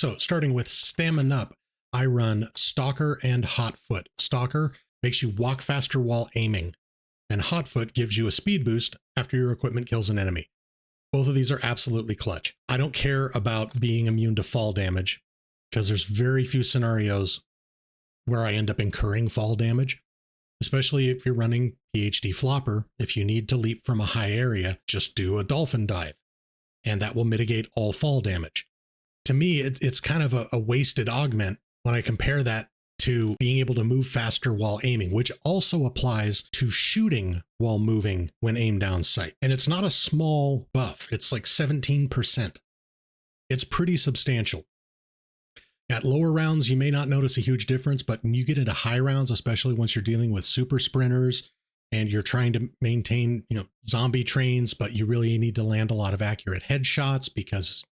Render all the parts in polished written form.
So starting with Stamina Up, I run Stalker and Hotfoot. Stalker makes you walk faster while aiming, and Hotfoot gives you a speed boost after your equipment kills an enemy. Both of these are absolutely clutch. I don't care about being immune to fall damage because there's very few scenarios where I end up incurring fall damage, especially if you're running PhD Flopper. If you need to leap from a high area, just do a dolphin dive, and that will mitigate all fall damage. To me, it's kind of a wasted augment when I compare that to being able to move faster while aiming, which also applies to shooting while moving when aimed down sight. And it's not a small buff. It's like 17%. It's pretty substantial. At lower rounds, you may not notice a huge difference, but when you get into high rounds, especially once you're dealing with super sprinters and you're trying to maintain, zombie trains, but you really need to land a lot of accurate headshots because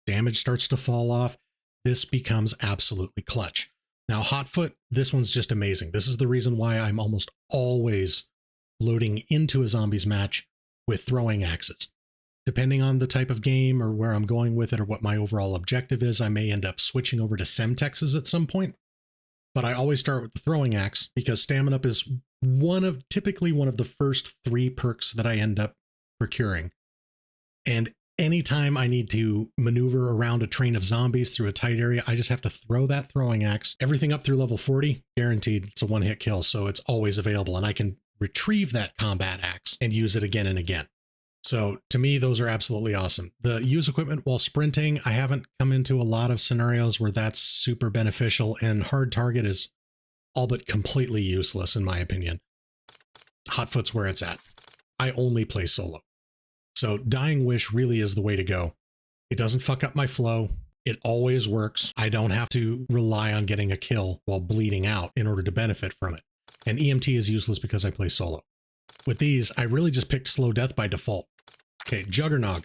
damage starts to fall off, this becomes absolutely clutch. Now, Hotfoot, this one's just amazing. This is the reason why I'm almost always loading into a zombies match with throwing axes. Depending on the type of game or where I'm going with it or what my overall objective is, I may end up switching over to Semtexes at some point. But I always start with the throwing axe because Stamina Up is typically one of the first 3 perks that I end up procuring. And anytime I need to maneuver around a train of zombies through a tight area, I just have to throw that throwing axe. Everything up through level 40, guaranteed it's a one-hit kill, so it's always available. And I can retrieve that combat axe and use it again and again. So to me, those are absolutely awesome. The use equipment while sprinting, I haven't come into a lot of scenarios where that's super beneficial, and hard target is all but completely useless in my opinion. Hotfoot's where it's at. I only play solo. So Dying Wish really is the way to go. It doesn't fuck up my flow. It always works. I don't have to rely on getting a kill while bleeding out in order to benefit from it. And EMT is useless because I play solo. With these, I really just picked slow death by default. Okay, Juggernog.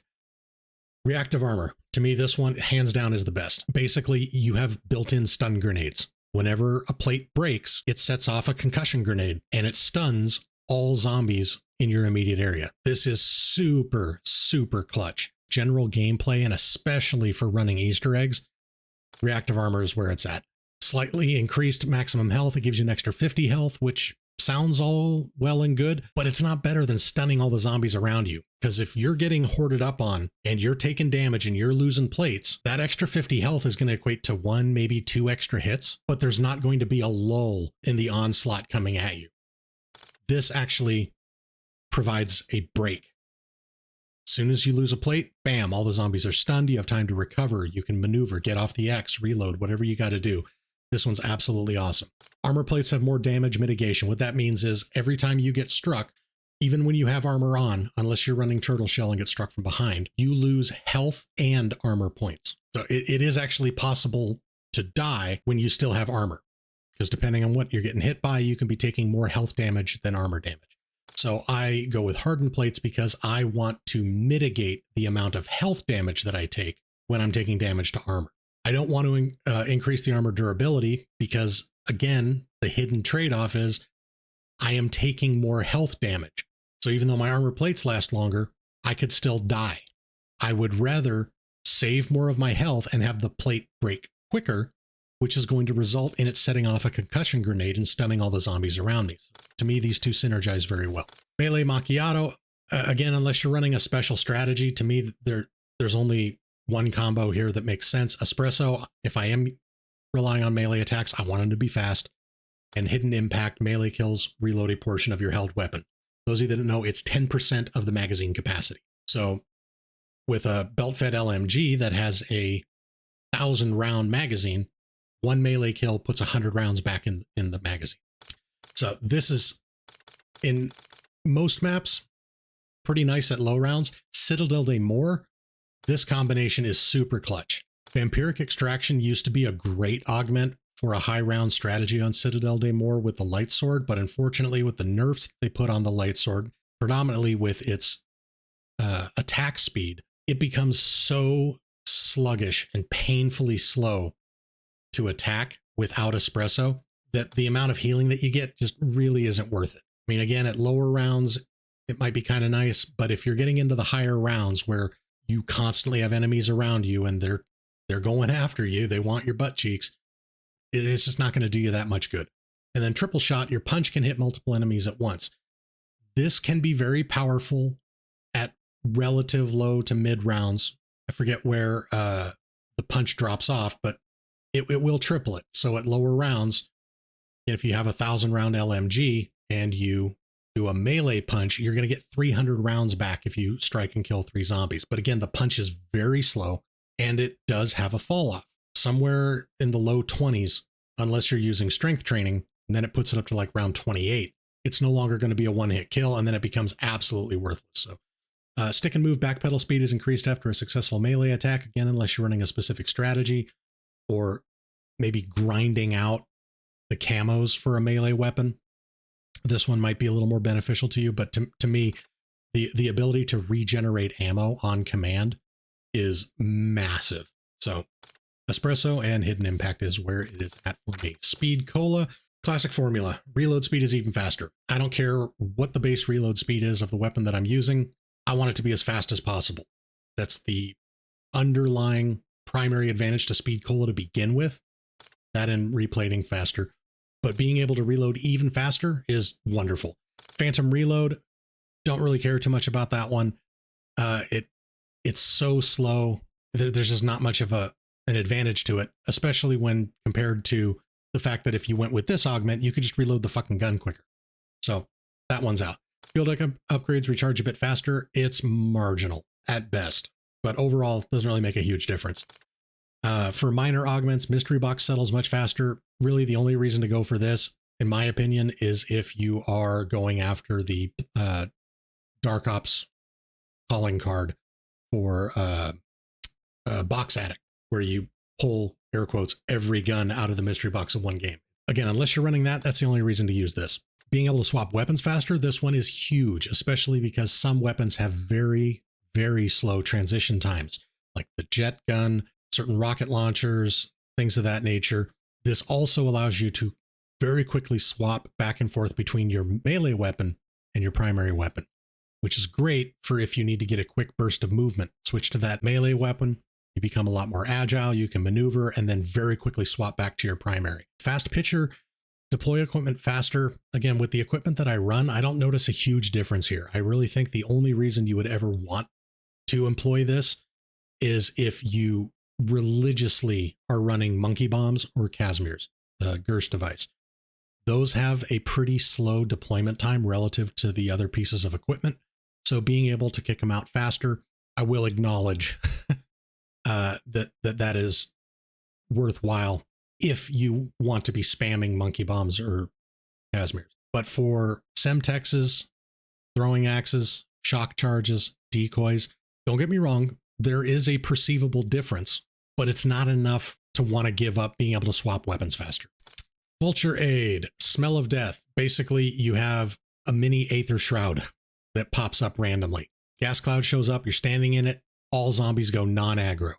Reactive armor. To me, this one, hands down, is the best. Basically, you have built-in stun grenades. Whenever a plate breaks, it sets off a concussion grenade, and it stuns all zombies in your immediate area. This is super, super clutch. General gameplay, and especially for running Easter eggs, reactive armor is where it's at. Slightly increased maximum health. It gives you an extra 50 health, which sounds all well and good, but it's not better than stunning all the zombies around you. Because if you're getting hoarded up on and you're taking damage and you're losing plates, that extra 50 health is going to equate to 1, maybe 2 extra hits, but there's not going to be a lull in the onslaught coming at you. This actually provides a break. As soon as you lose a plate, bam, all the zombies are stunned. You have time to recover. You can maneuver, get off the X, reload, whatever you got to do. This one's absolutely awesome. Armor plates have more damage mitigation. What that means is every time you get struck, even when you have armor on, unless you're running turtle shell and get struck from behind, you lose health and armor points. So it is actually possible to die when you still have armor, because depending on what you're getting hit by, you can be taking more health damage than armor damage. So I go with hardened plates because I want to mitigate the amount of health damage that I take when I'm taking damage to armor. I don't want to increase the armor durability because, again, the hidden trade-off is I am taking more health damage. So even though my armor plates last longer, I could still die. I would rather save more of my health and have the plate break quicker, which is going to result in it setting off a concussion grenade and stunning all the zombies around me. To me, these two synergize very well. Melee Macchiato, again, unless you're running a special strategy, to me, there's only one combo here that makes sense. Espresso, if I am relying on melee attacks, I want them to be fast. And Hidden Impact, melee kills, reload a portion of your held weapon. Those of you that don't know, it's 10% of the magazine capacity. So with a belt-fed LMG that has a 1,000-round magazine, one melee kill puts 100 rounds back in the magazine. So this is, in most maps, pretty nice at low rounds. Citadel de Moor, this combination is super clutch. Vampiric Extraction used to be a great augment for a high round strategy on Citadel de Moor with the light sword, but unfortunately with the nerfs they put on the light sword, predominantly with its attack speed, it becomes so sluggish and painfully slow to attack without espresso that the amount of healing that you get just really isn't worth it. I mean, again, at lower rounds, it might be kind of nice, but if you're getting into the higher rounds where you constantly have enemies around you and they're They're going after you. They want your butt cheeks. It's just not going to do you that much good. And then triple shot, your punch can hit multiple enemies at once. This can be very powerful at relative low to mid rounds. I forget where the punch drops off, but it will triple it. So at lower rounds, if you have 1,000 round LMG and you do a melee punch, you're going to get 300 rounds back if you strike and kill 3 zombies. But again, the punch is very slow and it does have a fall off somewhere in the low 20s, unless you're using strength training. And then it puts it up to like round 28. It's no longer going to be a one-hit kill, and then it becomes absolutely worthless. So stick and move backpedal speed is increased after a successful melee attack, again, unless you're running a specific strategy or maybe grinding out the camos for a melee weapon. This one might be a little more beneficial to you, but to me, the ability to regenerate ammo on command is massive. So espresso and hidden impact is where it is at for me. Speed cola. Classic formula. Reload speed is even faster. I don't care what the base reload speed is of the weapon that I'm using. I want it to be as fast as possible. That's the underlying primary advantage to speed cola to begin with. That and replating faster. But being able to reload even faster is wonderful. Phantom reload, don't really care too much about that one. It's so slow. There's just not much of an advantage to it, especially when compared to the fact that if you went with this augment, you could just reload the fucking gun quicker. So that one's out. Field upgrades recharge a bit faster. It's marginal at best, but overall doesn't really make a huge difference. For minor augments, mystery box settles much faster. Really, the only reason to go for this, in my opinion, is if you are going after the Dark Ops calling card for Box Addict, where you pull, air quotes, every gun out of the mystery box in one game. Again, unless you're running that, that's the only reason to use this. Being able to swap weapons faster, this one is huge, especially because some weapons have very, very slow transition times, like the jet gun, certain rocket launchers, things of that nature. This also allows you to very quickly swap back and forth between your melee weapon and your primary weapon, which is great for if you need to get a quick burst of movement. Switch to that melee weapon. You become a lot more agile, you can maneuver, and then very quickly swap back to your primary. Fast pitcher, deploy equipment faster. Again, with the equipment that I run, I don't notice a huge difference here. I really think the only reason you would ever want to employ this is if you religiously are running monkey bombs or Casimirs, the Gersh device. Those have a pretty slow deployment time relative to the other pieces of equipment. So being able to kick them out faster, I will acknowledge that is worthwhile if you want to be spamming monkey bombs or Casimirs. But for Semtexes, throwing axes, shock charges, decoys, don't get me wrong, there is a perceivable difference, but it's not enough to want to give up being able to swap weapons faster. Vulture Aid, Smell of Death. Basically, you have a mini Aether Shroud that pops up randomly. Gas cloud shows up, you're standing in it, all zombies go non-aggro.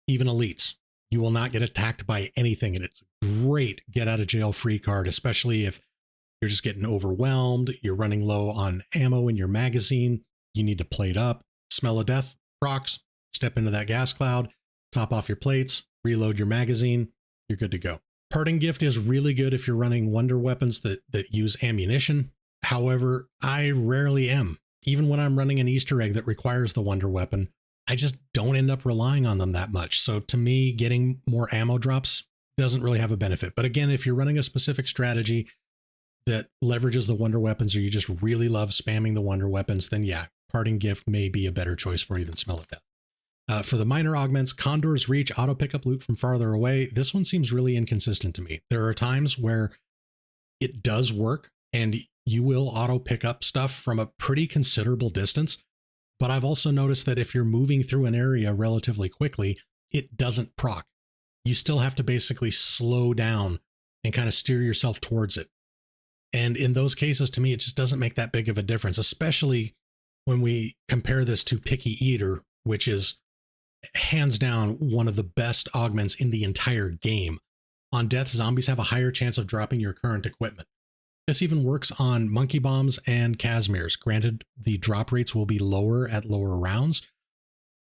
Even elites. You will not get attacked by anything, and it's a great get out of jail free card, especially if you're just getting overwhelmed, you're running low on ammo in your magazine, you need to plate up. Smell of Death procs, step into that gas cloud, top off your plates, reload your magazine, you're good to go. Parting Gift is really good if you're running wonder weapons that use ammunition. However, I rarely am. Even when I'm running an Easter egg that requires the wonder weapon, I just don't end up relying on them that much. So to me, getting more ammo drops doesn't really have a benefit. But again, if you're running a specific strategy that leverages the wonder weapons, or you just really love spamming the wonder weapons, then yeah, Parting Gift may be a better choice for you than Smell of Death. For the minor augments, Condor's Reach, auto pickup loot from farther away. This one seems really inconsistent to me. There are times where it does work and you will auto pick up stuff from a pretty considerable distance. But I've also noticed that if you're moving through an area relatively quickly, it doesn't proc. You still have to basically slow down and kind of steer yourself towards it. And in those cases, to me, it just doesn't make that big of a difference, especially when we compare this to Picky Eater, which is hands down one of the best augments in the entire game. On death, zombies have a higher chance of dropping your current equipment. This even works on monkey bombs and Casimirs. Granted, the drop rates will be lower at lower rounds,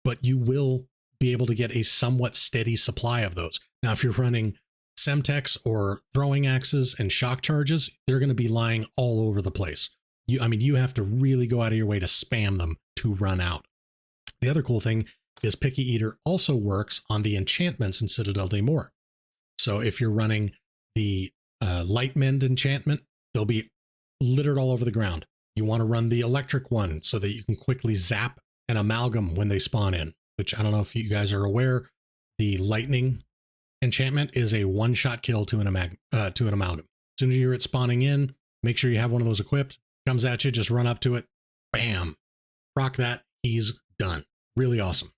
but you will be able to get a somewhat steady supply of those. Now, if you're running Semtex or throwing axes and shock charges, they're going to be lying all over the place. You have to really go out of your way to spam them to run out. The other cool thing is Picky Eater also works on the enchantments in Citadel de Mor. So if you're running the Light Mend enchantment, they'll be littered all over the ground. You want to run the electric one so that you can quickly zap an amalgam when they spawn in, which I don't know if you guys are aware, the lightning enchantment is a one-shot kill to an amalgam. As soon as you hear it spawning in, make sure you have one of those equipped. Comes at you, just run up to it, bam, proc that, he's done. Really awesome.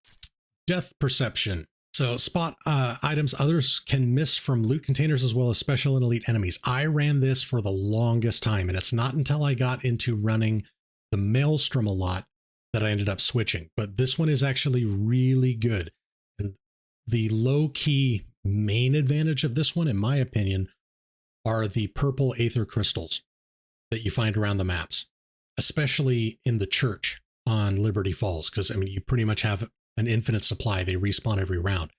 Death perception. So spot items others can miss from loot containers as well as special and elite enemies. I ran this for the longest time, and it's not until I got into running the Maelstrom a lot that I ended up switching. But this one is actually really good. And the low-key main advantage of this one, in my opinion, are the purple aether crystals that you find around the maps, especially in the church on Liberty Falls, because I mean, you pretty much have an infinite supply. They respawn every round.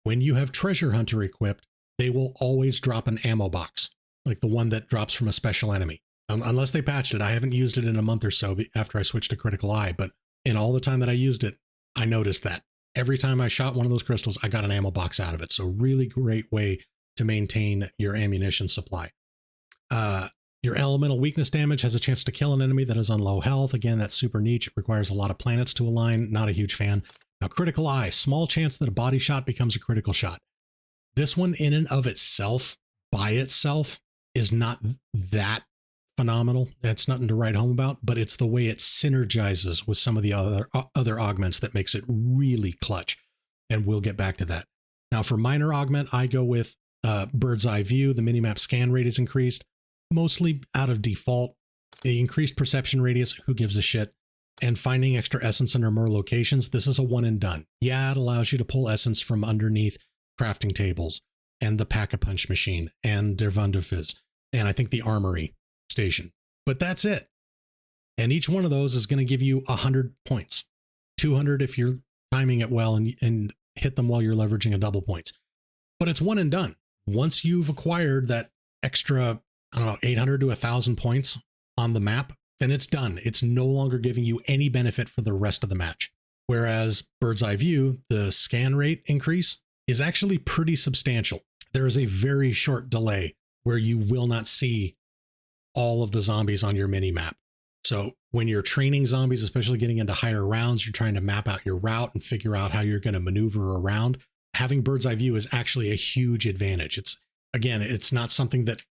When you have Treasure Hunter equipped, they will always drop an ammo box, like the one that drops from a special enemy. Unless they patched it. I haven't used it in a month or so after I switched to Critical Eye, but in all the time that I used it, I noticed that every time I shot one of those crystals, I got an ammo box out of it. So really great way to maintain your ammunition supply. Your elemental weakness damage has a chance to kill an enemy that is on low health. Again, that's super niche. It requires a lot of planets to align. Not a huge fan. Now, Critical Eye, small chance that a body shot becomes a critical shot. This one in and of itself, by itself, is not that phenomenal. That's nothing to write home about, but it's the way it synergizes with some of the other augments that makes it really clutch. And we'll get back to that. Now, for minor augment, I go with Bird's Eye View. The minimap scan rate is increased, mostly out of default. The increased perception radius, who gives a shit? And finding extra essence under more locations, this is a one and done. Yeah, it allows you to pull essence from underneath crafting tables and the Pack-a-Punch machine and Der Wunderfizz, and I think the armory station. But that's it. And each one of those is going to give you 100 points. 200 if you're timing it well and hit them while you're leveraging a double points. But it's one and done. Once you've acquired that extra, 800 to 1,000 points on the map, then it's done. It's no longer giving you any benefit for the rest of the match. Whereas Bird's Eye View, the scan rate increase is actually pretty substantial. There is a very short delay where you will not see all of the zombies on your mini map. So when you're training zombies, especially getting into higher rounds, you're trying to map out your route and figure out how you're going to maneuver around. Having Bird's Eye View is actually a huge advantage. It's not something that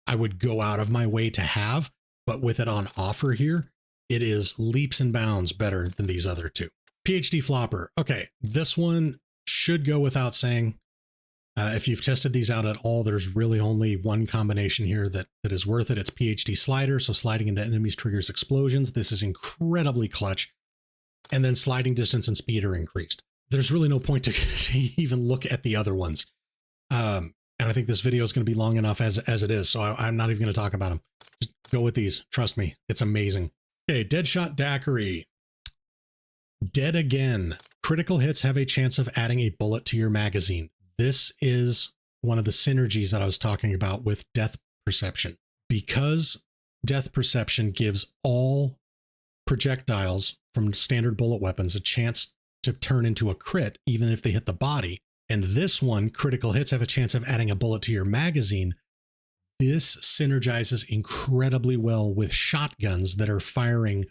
I would go out of my way to have, but with it on offer here, it is leaps and bounds better than these other two. PhD Flopper. Okay, this one should go without saying. If you've tested these out at all, there's really only one combination here that is worth it. It's PhD Slider, so sliding into enemies triggers explosions. This is incredibly clutch. And then sliding distance and speed are increased. There's really no point to even look at the other ones. And I think this video is going to be long enough as it is, so I'm not even going to talk about them. Just go with these. Trust me, it's amazing. Okay, Deadshot Daiquiri. Dead Again. Critical hits have a chance of adding a bullet to your magazine. This is one of the synergies that I was talking about with Death Perception. Because Death Perception gives all projectiles from standard bullet weapons a chance to turn into a crit, even if they hit the body. And this one, critical hits have a chance of adding a bullet to your magazine. This synergizes incredibly well with shotguns that are firing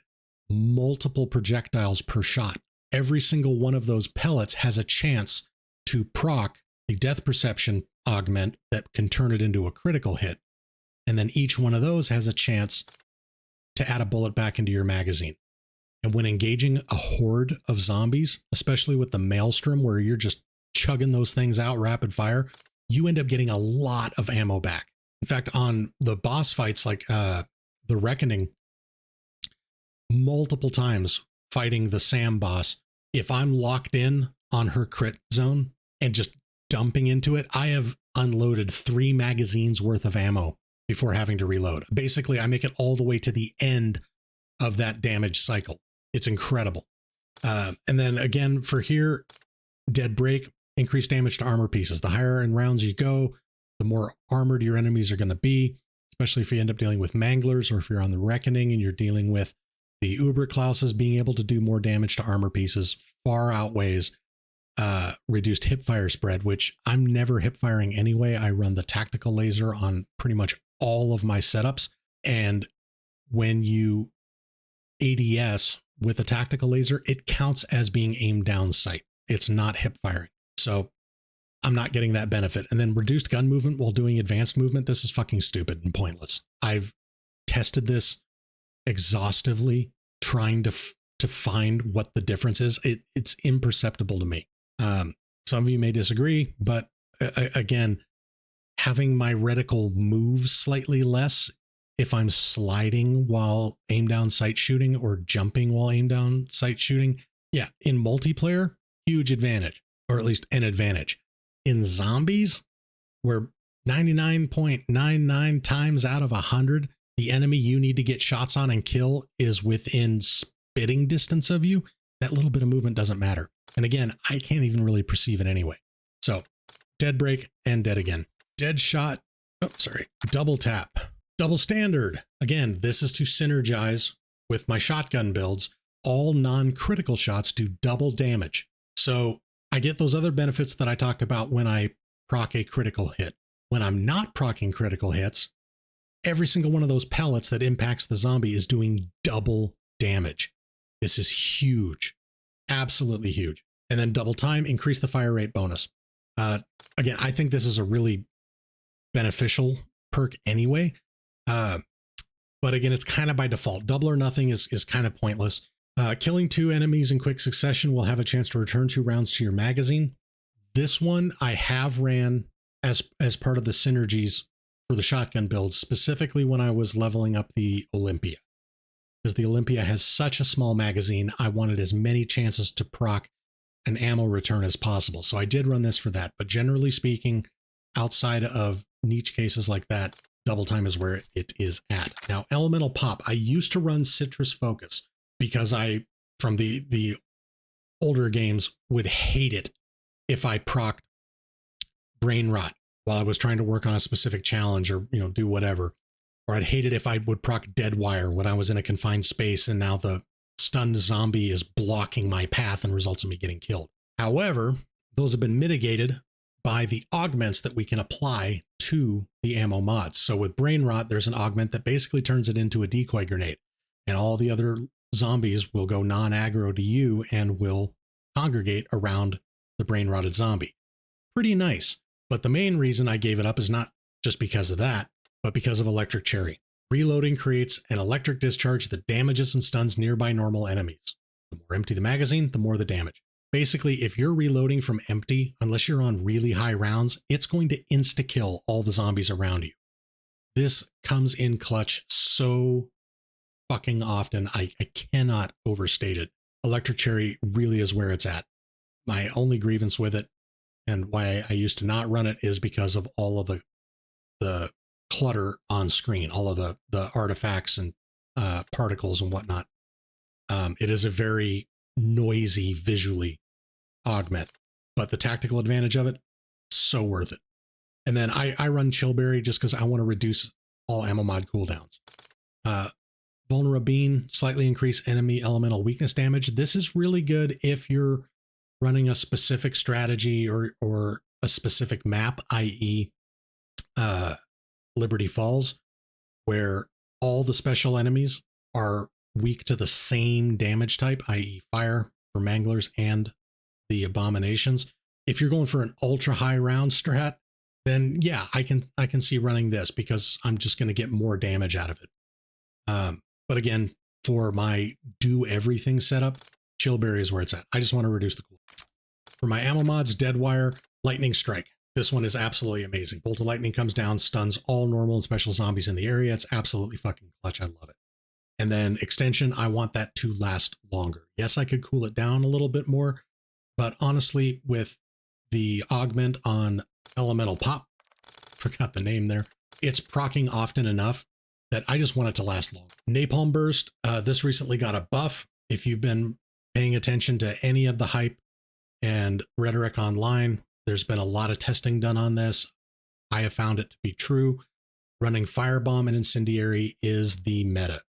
multiple projectiles per shot. Every single one of those pellets has a chance to proc the Death Perception augment that can turn it into a critical hit. And then each one of those has a chance to add a bullet back into your magazine. And when engaging a horde of zombies, especially with the Maelstrom, where you're just chugging those things out rapid fire, you end up getting a lot of ammo back. In fact, on the boss fights like the Reckoning, multiple times fighting the Sam boss, if I'm locked in on her crit zone and just dumping into it, I have unloaded 3 magazines worth of ammo before having to reload. Basically, I make it all the way to the end of that damage cycle. It's incredible. And then again, for here, Dead Break, increased damage to armor pieces. The higher in rounds you go, the more armored your enemies are going to be, especially if you end up dealing with Manglers or if you're on the Reckoning and you're dealing with the Uberklauses. Being able to do more damage to armor pieces far outweighs reduced hipfire spread, which I'm never hipfiring anyway. I run the tactical laser on pretty much all of my setups. And when you ADS with a tactical laser, it counts as being aimed down sight. It's not hip firing. So I'm not getting that benefit. And then reduced gun movement while doing advanced movement. This is fucking stupid and pointless. I've tested this exhaustively trying to find what the difference is. It's imperceptible to me. Some of you may disagree, but again, having my reticle move slightly less if I'm sliding while aim down sight shooting or jumping while aim down sight shooting. Yeah. In multiplayer, huge advantage, or at least an advantage. In zombies, where 99.99 times out of 100, the enemy you need to get shots on and kill is within spitting distance of you, that little bit of movement doesn't matter. And again, I can't even really perceive it anyway. So Dead Break and Dead Again. Dead Shot. Oh, sorry. Double Tap. Double Standard. Again, this is to synergize with my shotgun builds. All non-critical shots do double damage. So I get those other benefits that I talked about when I proc a critical hit. When I'm not proccing critical hits, every single one of those pellets that impacts the zombie is doing double damage. This is huge. Absolutely huge. And then double time, increase the fire rate bonus. Again, I think this is a really beneficial perk anyway. But again, it's kind of by default. Double or nothing is kind of pointless. Killing 2 enemies in quick succession will have a chance to return 2 rounds to your magazine. This one I have ran as part of the synergies for the shotgun builds, specifically when I was leveling up the Olympia. Because the Olympia has such a small magazine, I wanted as many chances to proc an ammo return as possible. So I did run this for that. But generally speaking, outside of niche cases like that, double time is where it is at. Now, elemental pop. I used to run Citrus Focus because I, from the older games, would hate it if I procced brain rot while I was trying to work on a specific challenge or, do whatever. Or I'd hate it if I would proc dead wire when I was in a confined space and now the stunned zombie is blocking my path and results in me getting killed. However, those have been mitigated by the augments that we can apply to the ammo mods. So with brain rot, there's an augment that basically turns it into a decoy grenade, and all the other zombies will go non-aggro to you and will congregate around the brain rotted zombie. Pretty nice. But the main reason I gave it up is not just because of that, but because of Electric Cherry. Reloading creates an electric discharge that damages and stuns nearby normal enemies. The more empty the magazine, the more the damage. Basically, if you're reloading from empty, unless you're on really high rounds, it's going to insta-kill all the zombies around you. This comes in clutch so fucking often, I cannot overstate it. Electric Cherry really is where it's at. My only grievance with it, and why I used to not run it, is because of all of the clutter on screen, all of the artifacts and particles and whatnot. It is a very noisy visually augment, but the tactical advantage of it, so worth it. And then I run Chillberry just because I want to reduce all ammo mod cooldowns. Vulnerabine, slightly increase enemy elemental weakness damage. This is really good if you're running a specific strategy or a specific map, i.e. Liberty Falls, where all the special enemies are weak to the same damage type, i.e. fire for Manglers and the Abominations. If you're going for an ultra high round strat, then yeah, I can see running this because I'm just going to get more damage out of it. But again, for my do everything setup, Chillberry is where it's at. I just want to reduce the cooldown. For my ammo mods, Deadwire, Lightning Strike. This one is absolutely amazing. Bolt of Lightning comes down, stuns all normal and special zombies in the area. It's absolutely fucking clutch. I love it. And then extension, I want that to last longer. Yes, I could cool it down a little bit more, but honestly, with the augment on Elemental Pop, forgot the name there, it's proccing often enough that I just want it to last long. Napalm Burst, this recently got a buff. If you've been paying attention to any of the hype and Rhetoric Online. There's been a lot of testing done on this. I have found it to be true. Running Firebomb and Incendiary is the meta.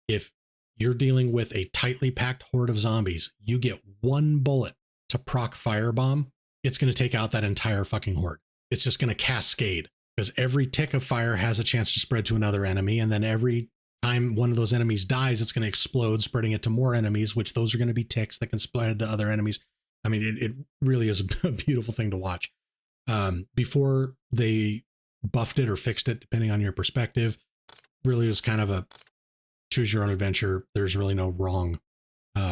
If you're dealing with a tightly packed horde of zombies, you get one bullet to proc Firebomb, it's going to take out that entire fucking horde. It's just going to cascade, because every tick of fire has a chance to spread to another enemy, and then every time one of those enemies dies, it's going to explode, spreading it to more enemies, which those are going to be ticks that can spread to other enemies. I mean, it really is a beautiful thing to watch. Before they buffed it or fixed it, depending on your perspective, really was kind of a choose your own adventure. There's really no wrong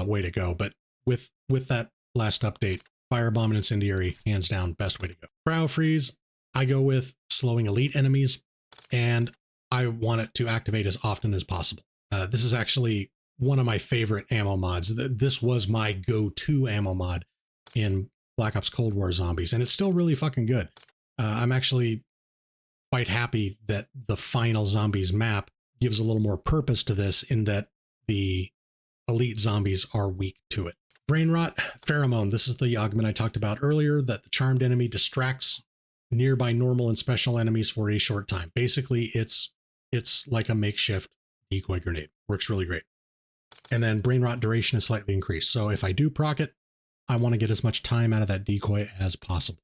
way to go. But with that last update, Firebomb and Incendiary, hands down, best way to go. Cryo Freeze, I go with slowing elite enemies, and I want it to activate as often as possible. This is actually one of my favorite ammo mods. This was my go-to ammo mod in Black Ops Cold War Zombies, and it's still really fucking good. I'm actually quite happy that the final zombies map gives a little more purpose to this, in that the elite zombies are weak to it. Brain Rot, Pheromone. This is the augment I talked about earlier, that the charmed enemy distracts nearby normal and special enemies for a short time. Basically, it's like a makeshift decoy grenade. Works really great. And then Brain Rot duration is slightly increased. So if I do proc it, I want to get as much time out of that decoy as possible.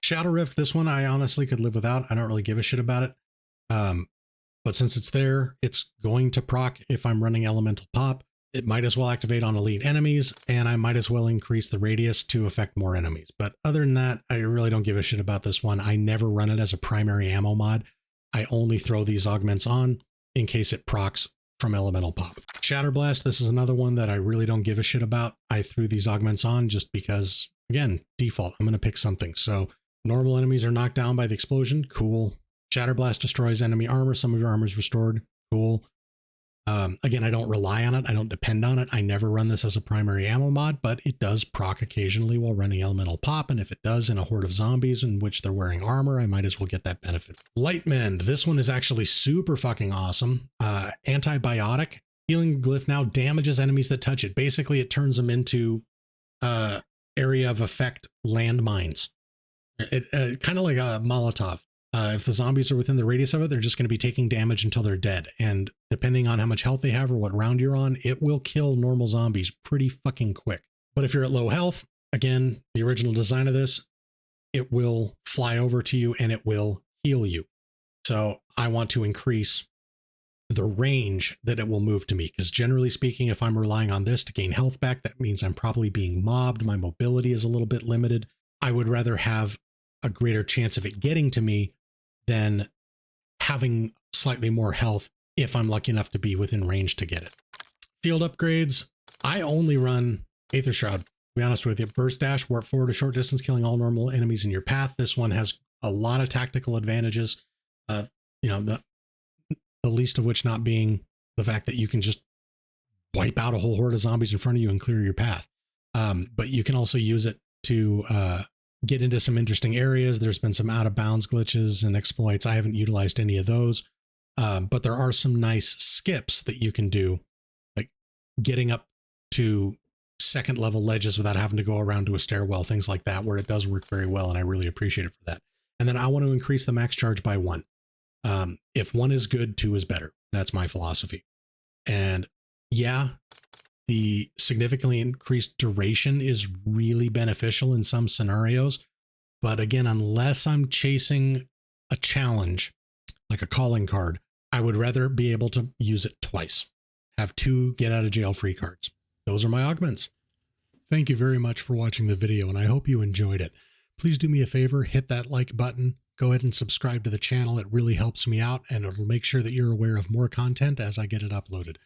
Shadow Rift, this one I honestly could live without. I don't really give a shit about it. But since it's there, it's going to proc if I'm running Elemental Pop. It might as well activate on elite enemies, and I might as well increase the radius to affect more enemies. But other than that, I really don't give a shit about this one. I never run it as a primary ammo mod. I only throw these augments on in case it procs from Elemental Pop. Shatterblast, this is another one that I really don't give a shit about. I threw these augments on just because, again, default, I'm going to pick something. So normal enemies are knocked down by the explosion. Cool. Shatterblast destroys enemy armor. Some of your armor is restored. Cool. Again, I don't rely on it. I don't depend on it. I never run this as a primary ammo mod, but it does proc occasionally while running Elemental Pop. And if it does in a horde of zombies in which they're wearing armor, I might as well get that benefit. Light Mend. This one is actually super fucking awesome. Antibiotic. Healing Glyph now damages enemies that touch it. Basically, it turns them into area of effect landmines. It kind of like a Molotov. If the zombies are within the radius of it, they're just going to be taking damage until they're dead. And depending on how much health they have or what round you're on, it will kill normal zombies pretty fucking quick. But if you're at low health, again, the original design of this, it will fly over to you and it will heal you. So I want to increase the range that it will move to me, because generally speaking, if I'm relying on this to gain health back, that means I'm probably being mobbed. My mobility is a little bit limited. I would rather have a greater chance of it getting to me than having slightly more health if I'm lucky enough to be within range to get it. Field upgrades. I only run Aether Shroud. To be honest with you, Burst Dash, warp forward a short distance, killing all normal enemies in your path. This one has a lot of tactical advantages. The least of which not being the fact that you can just wipe out a whole horde of zombies in front of you and clear your path. But you can also use it to get into some interesting areas. There's been some out of bounds glitches and exploits. I haven't utilized any of those, but there are some nice skips that you can do, like getting up to second level ledges without having to go around to a stairwell, things like that, where it does work very well. And I really appreciate it for that. And then I want to increase the max charge by 1. If 1 is good, 2 is better. That's my philosophy. And yeah, the significantly increased duration is really beneficial in some scenarios. But again, unless I'm chasing a challenge, like a calling card, I would rather be able to use it twice. Have 2 get out of jail free cards. Those are my augments. Thank you very much for watching the video, and I hope you enjoyed it. Please do me a favor, hit that like button. Go ahead and subscribe to the channel. It really helps me out, and it'll make sure that you're aware of more content as I get it uploaded.